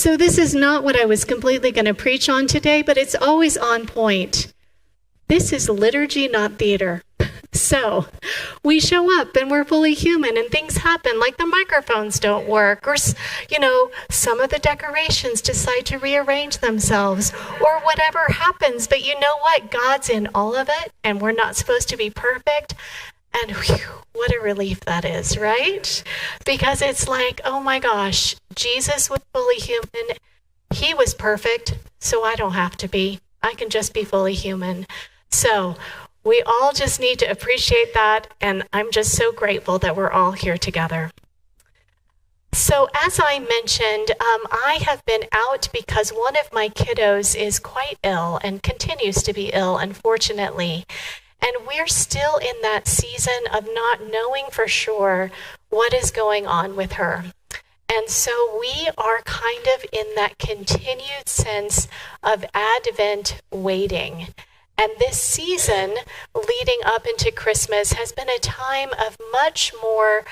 So this is not what I was completely going to preach on today, but it's always on point. This is liturgy, not theater. So we show up and we're fully human and things happen, like the microphones don't work, or, some of the decorations decide to rearrange themselves, or whatever happens. But you know what? God's in all of it, and we're not supposed to be perfect. And whew, what a relief that is, right? Because it's like, oh my gosh, Jesus was fully human. He was perfect, so I don't have to be. I can just be fully human. So we all just need to appreciate that, and I'm just so grateful that we're all here together. So as I mentioned, I have been out because one of my kiddos is quite ill and continues to be ill, unfortunately. And we're still in that season of not knowing for sure what is going on with her. And so we are kind of in that continued sense of Advent waiting. And this season leading up into Christmas has been a time of much more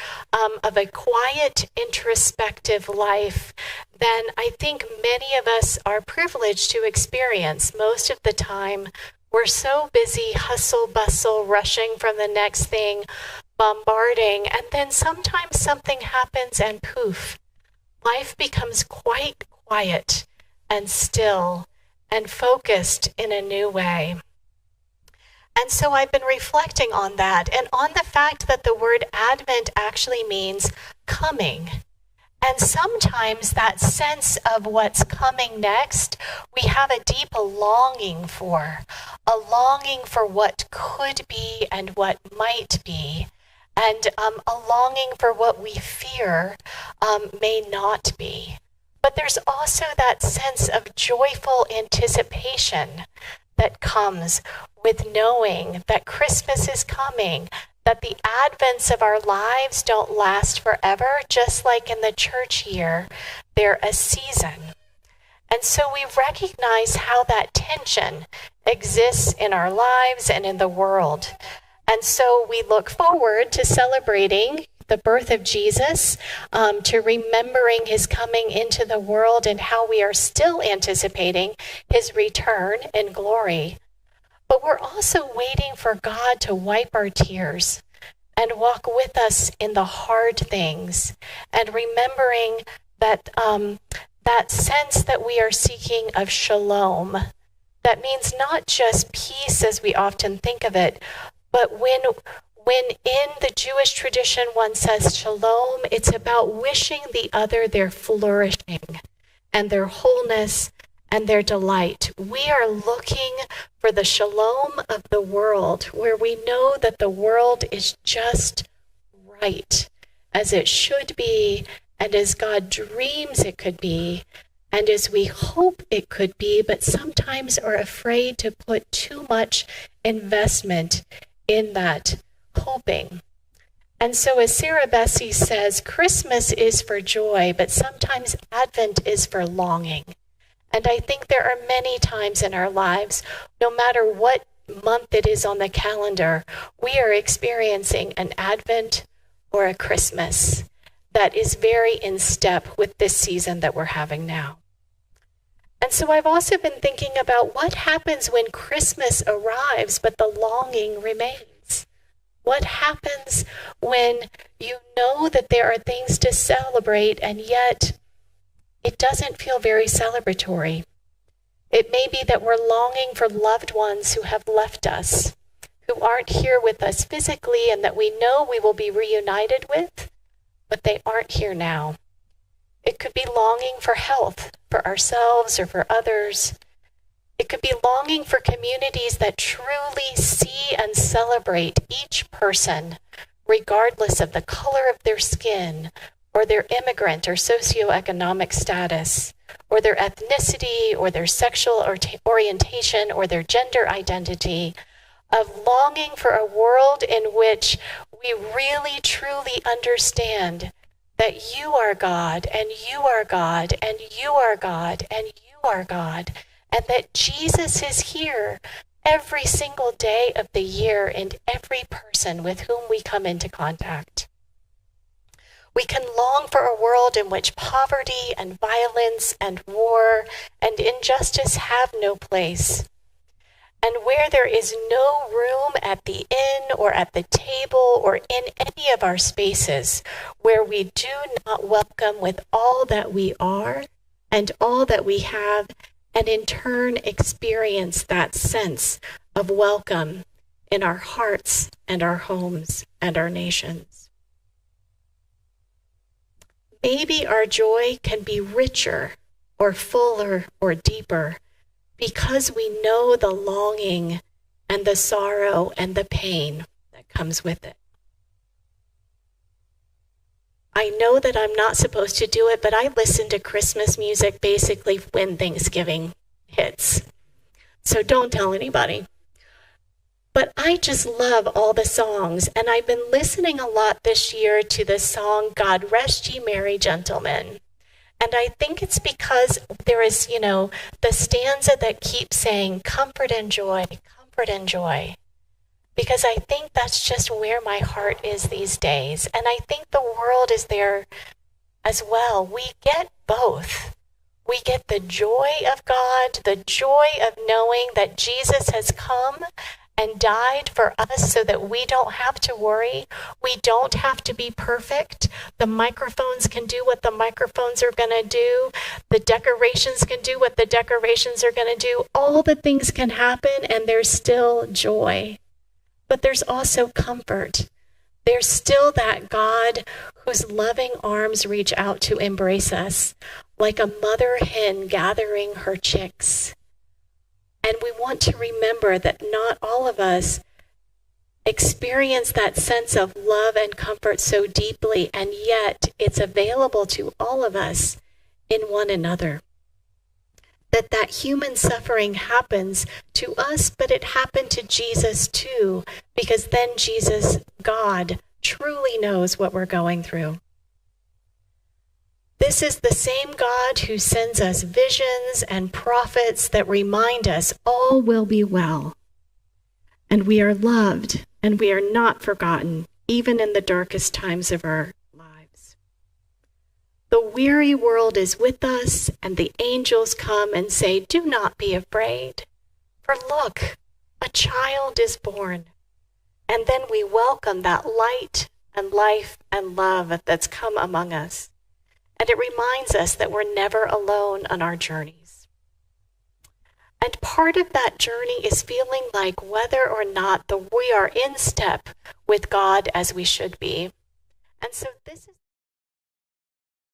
of a quiet, introspective life than I think many of us are privileged to experience. Most of the time, we're so busy, hustle, bustle, rushing from the next thing, bombarding, and then sometimes something happens and poof, life becomes quite quiet and still and focused in a new way. And so I've been reflecting on that and on the fact that the word Advent actually means coming. And sometimes that sense of what's coming next, we have a deep longing for what could be and what might be, and a longing for what we fear may not be. But there's also that sense of joyful anticipation that comes with knowing that Christmas is coming, that the advents of our lives don't last forever, just like in the church year, they're a season. And so we recognize how that tension exists in our lives and in the world. And so we look forward to celebrating the birth of Jesus, to remembering his coming into the world and how we are still anticipating his return in glory. But we're also waiting for God to wipe our tears and walk with us in the hard things, and remembering that that sense that we are seeking of shalom. That means not just peace as we often think of it, but when in the Jewish tradition one says shalom, it's about wishing the other their flourishing and their wholeness and their delight. We are looking for the shalom of the world, where we know that the world is just right, as it should be, and as God dreams it could be, and as we hope it could be, but sometimes are afraid to put too much investment in that hoping. And so as Sarah Bessie says, Christmas is for joy, but sometimes Advent is for longing. And I think there are many times in our lives, no matter what month it is on the calendar, we are experiencing an Advent or a Christmas that is very in step with this season that we're having now. And so I've also been thinking about what happens when Christmas arrives, but the longing remains. What happens when you know that there are things to celebrate and yet it doesn't feel very celebratory? It may be that we're longing for loved ones who have left us, who aren't here with us physically and that we know we will be reunited with, but they aren't here now. It could be longing for health for ourselves or for others. It could be longing for communities that truly see and celebrate each person, regardless of the color of their skin, or their immigrant or socioeconomic status, or their ethnicity, or their sexual orientation, or their gender identity, of longing for a world in which we really, truly understand that you are God, and you are God, and you are God, and you are God, and that Jesus is here every single day of the year in every person with whom we come into contact. We can long for a world in which poverty and violence and war and injustice have no place, and where there is no room at the inn or at the table or in any of our spaces where we do not welcome with all that we are and all that we have, and in turn experience that sense of welcome in our hearts and our homes and our nations. Maybe our joy can be richer or fuller or deeper because we know the longing and the sorrow and the pain that comes with it. I know that I'm not supposed to do it, but I listen to Christmas music basically when Thanksgiving hits. So don't tell anybody. But I just love all the songs, and I've been listening a lot this year to the song, God Rest Ye Merry Gentlemen. And I think it's because there is, the stanza that keeps saying, comfort and joy, comfort and joy. Because I think that's just where my heart is these days. And I think the world is there as well. We get both. We get the joy of God, the joy of knowing that Jesus has come and died for us so that we don't have to worry. We don't have to be perfect. The microphones can do what the microphones are going to do. The decorations can do what the decorations are going to do. All the things can happen and there's still joy. But there's also comfort. There's still that God whose loving arms reach out to embrace us, like a mother hen gathering her chicks. And we want to remember that not all of us experience that sense of love and comfort so deeply, and yet it's available to all of us in one another. That human suffering happens to us, but it happened to Jesus too, because then Jesus, God, truly knows what we're going through. This is the same God who sends us visions and prophets that remind us all will be well. And we are loved, and we are not forgotten, even in the darkest times of our lives. The weary world is with us, and the angels come and say, do not be afraid, for look, a child is born. And then we welcome that light and life and love that's come among us. And it reminds us that we're never alone on our journeys. And part of that journey is feeling like whether or not we are in step with God as we should be. And so this is